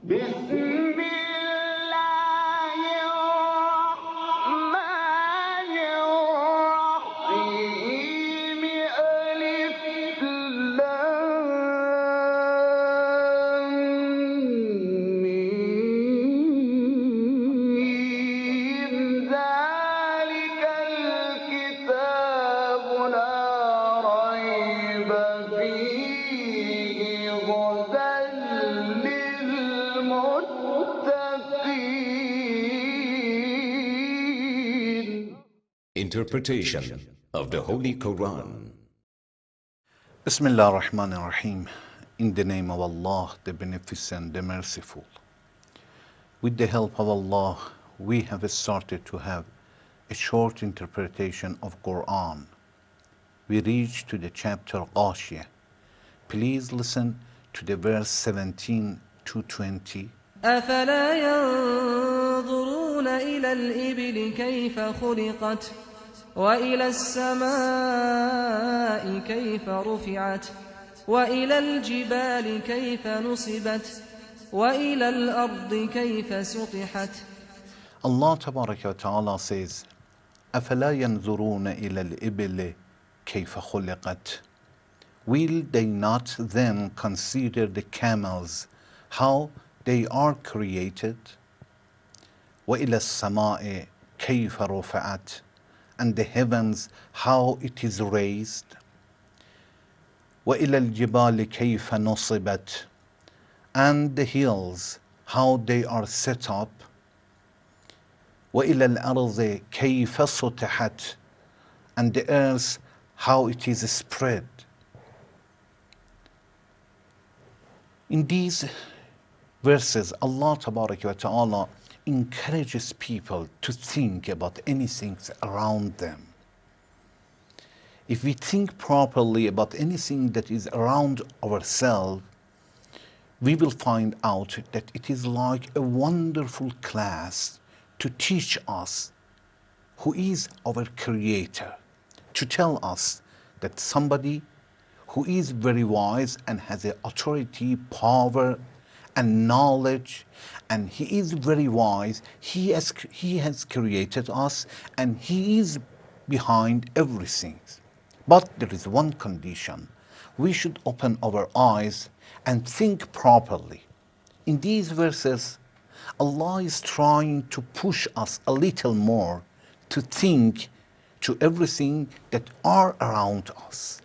بسم الله الرحمن الرحيم ألف لام ميم ذلك الكتاب لا ريب فيه هدى للمتقين. Interpretation of the Holy Quran. Bismillah ar-Rahman ar-Rahim. In the name of Allah, the Beneficent, the Merciful. With the help of Allah, we have started to have a short interpretation of Quran. We reach to the chapter Ghashiyah. Please listen to the verse 17 to 20. أفلا ينظرون إلى الإبل كيف خلقت وإلى السماء كيف رفعت وإلى الجبال كيف نصبت وإلى الأرض كيف سطحت. Allah Tabaraka wa Ta'ala says, أَفَلَا يَنْظُرُونَ إِلَى الْإِبِلِ كَيْفَ خُلِقَتْ. Will they not then consider the camels, how they are created? وَإِلَى السَّمَاءِ كَيْفَ رُفِعَتْ. And the heavens, how it is raised. وَإِلَى الْجِبَالِ كَيْفَ نُصِبَتْ. And the hills, how they are set up. وَإِلَى الْأَرْضِ كَيْفَ سُطِحَتْ. And the earth, how it is spread. In these verses, Allah Tabaraka wa Ta'ala encourages people to think about anything around them. If we think properly about anything that is around ourselves, we will find out that it is like a wonderful class to teach us who is our Creator, to tell us that somebody who is very wise and has the authority, power, and knowledge, and he is very wise, he has created us, and he is behind everything. But there is one condition: we should open our eyes and think properly. In these verses, Allah is trying to push us a little more to think to everything that are around us.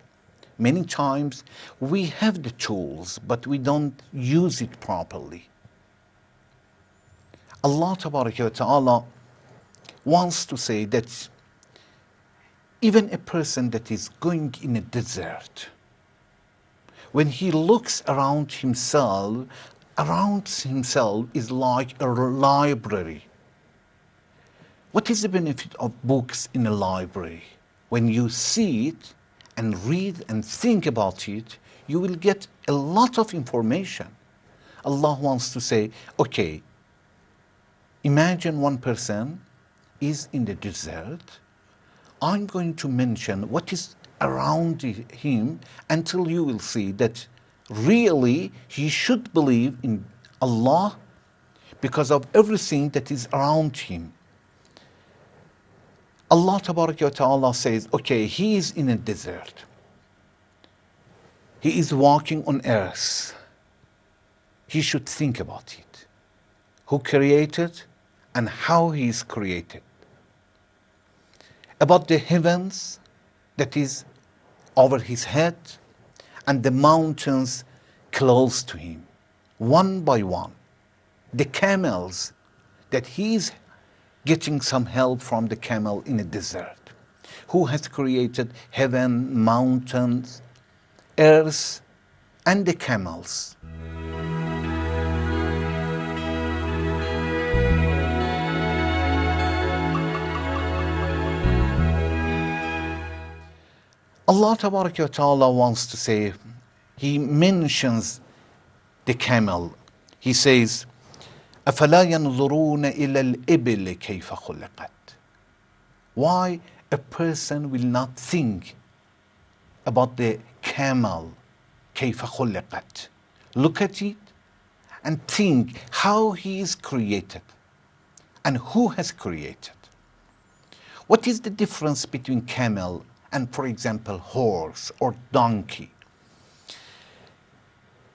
Many times we have the tools, but we don't use it properly. Allah Tabaraka wa Ta'ala wants to say that even a person that is going in a desert, when he looks around himself is like a library. What is the benefit of books in a library? When you see it and read and think about it, you will get a lot of information. Allah wants to say, okay, imagine one person is in the desert. I'm going to mention what is around him until you will see that really he should believe in Allah because of everything that is around him. Allah Tabaraka wa Ta'ala says, okay, he is in a desert. He is walking on earth. He should think about it. Who created and how he is created. About the heavens that is over his head and the mountains close to him, one by one. The camels that he is getting some help from the camel in a desert. Who has created heaven, mountains, earth, and the camels? Allah Tabaraka wa Ta'ala wants to say, He mentions the camel. He says, أَفَلَا يَنْظُرُونَ إِلَى الْإِبِلِ كَيْفَ خُلِقَتْ. Why a person will not think about the camel, كَيْفَ خُلِقَتْ. Look at it, and think how he is created and who has created. What is the difference between camel and, for example, horse or donkey?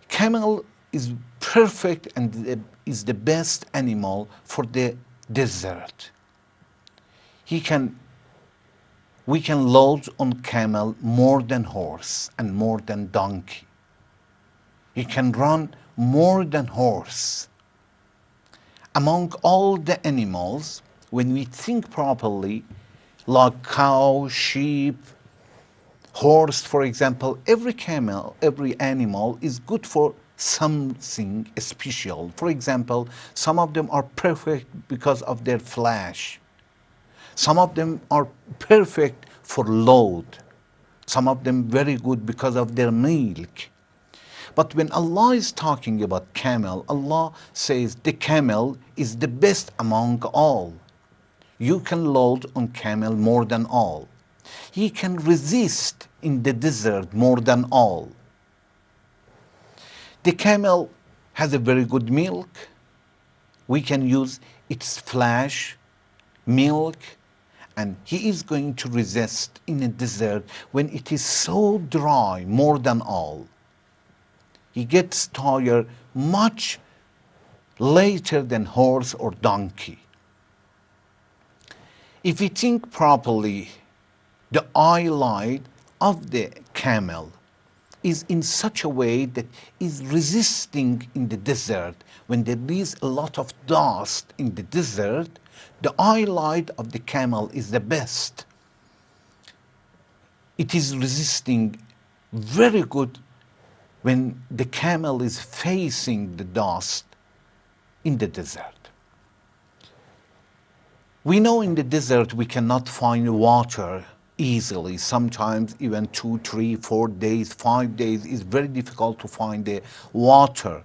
Camel is perfect and is the best animal for the desert. We can load on camel more than horse and more than donkey. He can run more than horse. Among all the animals, when we think properly, like cow, sheep, horse, for example, every animal is good for something special. For example, some of them are perfect because of their flesh. Some of them are perfect for load. Some of them very good because of their milk. But when Allah is talking about camel, Allah says the camel is the best among all. You can load on camel more than all. He can resist in the desert more than all. The camel has a very good milk. We can use its flesh, milk, and he is going to resist in a desert when it is so dry more than all. He gets tired much later than horse or donkey. If we think properly, the eyelid of the camel is in such a way that is resisting in the desert. When there is a lot of dust in the desert, the eyelid of the camel is the best. It is resisting very good when the camel is facing the dust in the desert. We know in the desert we cannot find water easily. Sometimes even 2, 3, 4 days, 5 days is very difficult to find the water.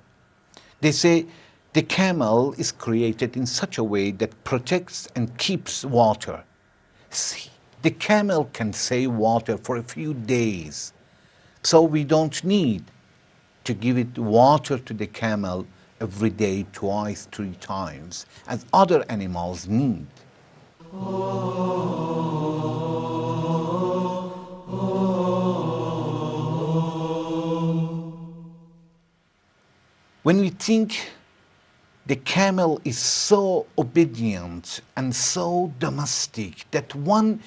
They say the camel is created in such a way that protects and keeps water. See, the camel can save water for a few days. So we don't need to give it water to the camel every day, twice, 3 times, as other animals need. When we think the camel is so obedient and so domestic that one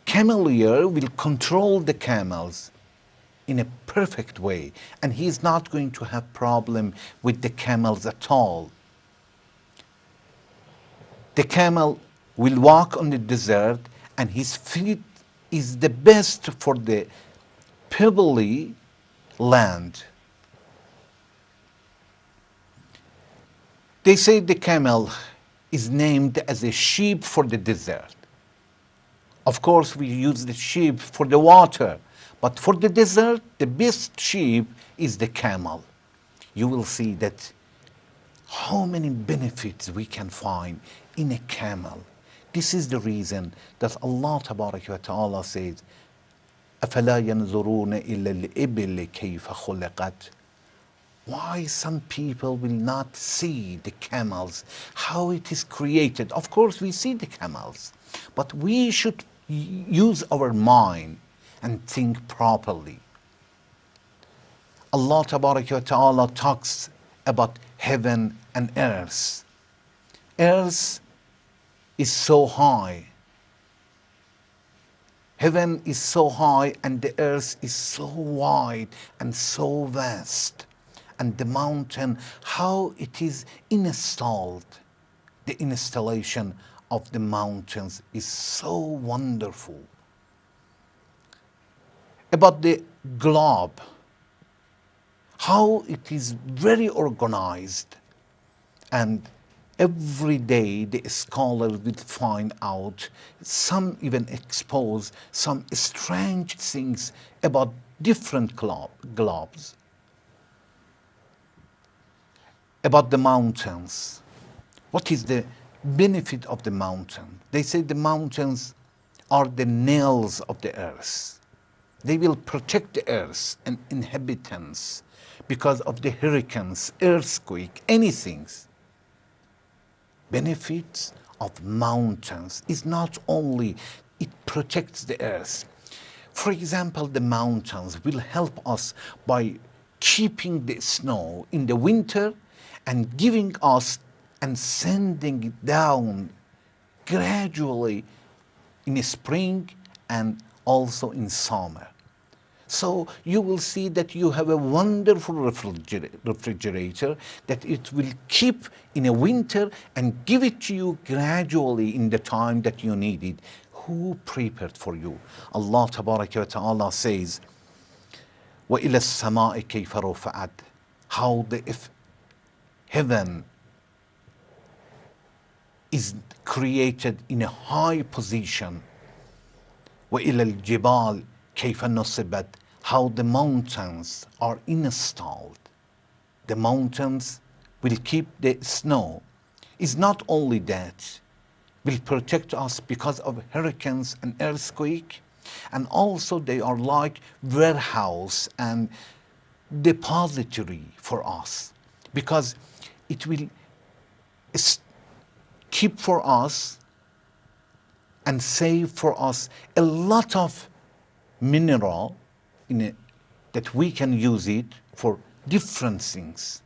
cameleer will control the camels in a perfect way, and he is not going to have problem with the camels at all. The camel will walk on the desert, and his feet is the best for the pebbly land. They say the camel is named as a sheep for the desert. Of course, we use the sheep for the water, but for the desert, the best sheep is the camel. You will see that how many benefits we can find in a camel. This is the reason that Allah Tabaraka wa Ta'ala says, أَفَلَا يَنْظُرُونَ إِلَّا الْإِبِلِ كَيْفَ خُلِقَتْ. Why some people will not see the camels, how it is created. Of course, we see the camels, but we should use our mind and think properly. Allah Tabaraka wa Ta'ala talks about heaven and earth. Earth is so high. Heaven is so high and the earth is so wide and so vast. And the mountain, how it is installed. The installation of the mountains is so wonderful. About the globe, how it is very organized, and every day the scholars will find out, some even expose some strange things about different globes. About the mountains, what is the benefit of the mountain? They say the mountains are the nails of the earth. They will protect the earth and inhabitants because of the hurricanes, earthquake, anything. Benefits of mountains is not only it protects the earth. For example, the mountains will help us by keeping the snow in the winter and giving us and sending it down gradually in spring and also in summer. So you will see that you have a wonderful refrigerator that it will keep in a winter and give it to you gradually in the time that you need it. Who prepared for you? Allah Tabaraka wa Ta'ala says, وَإِلَى السَّمَاءِ كَيْفَ رُفِعَتْ. How the heaven is created in a high position. وَإِلَى الْجِبَالِ كَيْفَ نُصِبَتْ. How the mountains are installed. The mountains will keep the snow. It's not only that, will protect us because of hurricanes and earthquake, and also they are like warehouse and depository for us, because it will keep for us and save for us a lot of mineral that we can use it for different things.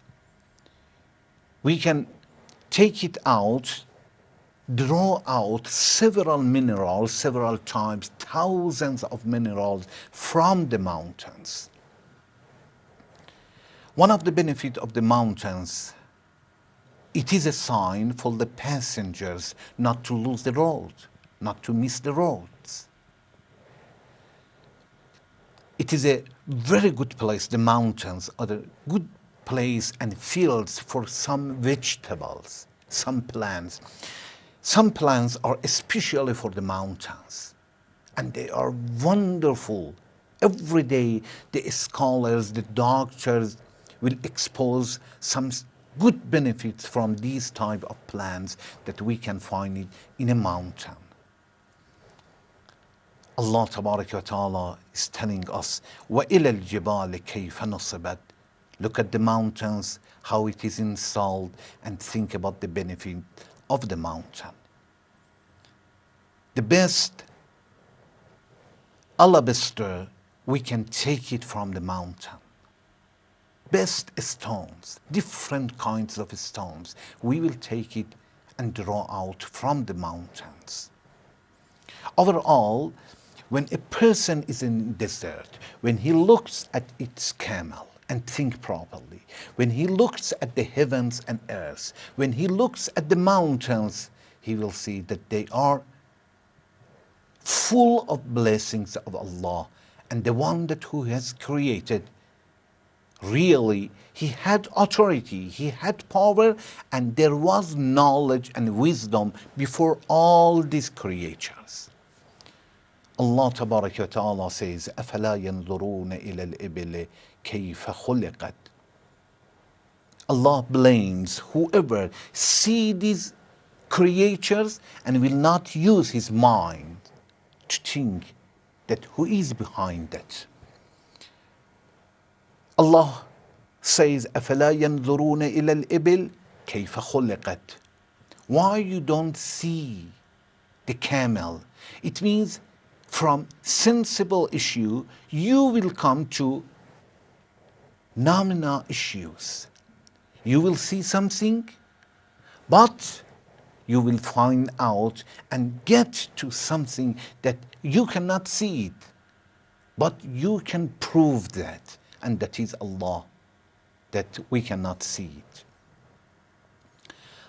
We can take it out, draw out several minerals, several times, thousands of minerals from the mountains. One of the benefits of the mountains, it is a sign for the passengers not to lose the road, not to miss the roads. It is a very good place. The mountains are a good place and fields for some vegetables, some plants. Some plants are especially for the mountains, and they are wonderful. Every day, the scholars, the doctors will expose some good benefits from these type of plants that we can find it in a mountain. Allah Tabaraka wa Ta'ala is telling us, وَإِلَى الْجِبَالِ كَيْفَ نُصِبَتْ. Look at the mountains, how it is installed, and think about the benefit of the mountain. The best alabaster, we can take it from the mountain. Best stones, different kinds of stones, we will take it and draw out from the mountains. Overall, when a person is in desert, when he looks at its camel and think properly, when he looks at the heavens and earth, when he looks at the mountains, he will see that they are full of blessings of Allah, and the one that who has created, really, he had authority, he had power, and there was knowledge and wisdom before all these creatures. Allah Tabaraka wa Ta'ala says, أَفَلَا يَنْظُرُونَ إِلَى الْإِبِلِ كَيْفَ خُلِقَتْ. Allah blames whoever see these creatures and will not use his mind to think that who is behind that. Allah says, أَفَلَا يَنْظُرُونَ إِلَى الْإِبِلِ كَيْفَ خُلِقَتْ. Why you don't see the camel? It means from sensible issue, you will come to nominal issues. You will see something, but you will find out and get to something that you cannot see it, but you can prove that, and that is Allah, that we cannot see it.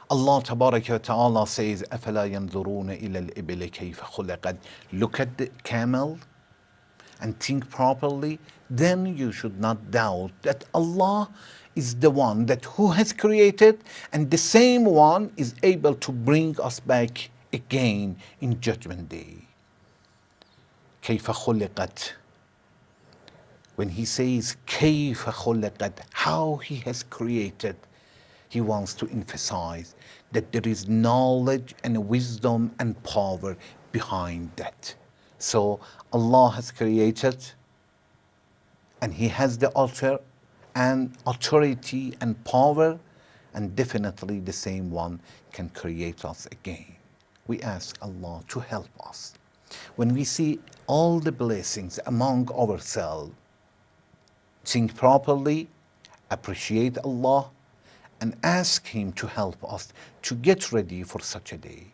Allah Tabaraka wa Ta'ala says, أَفَلَا يَنْظُرُونَ إِلَى الْإِبِلِ كَيْفَ خُلِقَتْ. Look at the camel and think properly, then you should not doubt that Allah is the one that who has created, and the same one is able to bring us back again in Judgment Day. كَيْفَ خُلِقَتْ. When he says كَيْفَ خُلِقَتْ, how he has created, he wants to emphasize that there is knowledge and wisdom and power behind that. So Allah has created And He has the altar and authority and power, and definitely the same one can create us again. We ask Allah to help us. When we see all the blessings among ourselves, think properly, appreciate Allah, and ask Him to help us to get ready for such a day.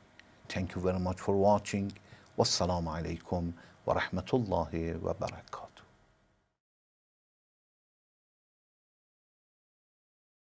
Thank you very much for watching. Wassalamu alaikum wa rahmatullahi wa barakatuh.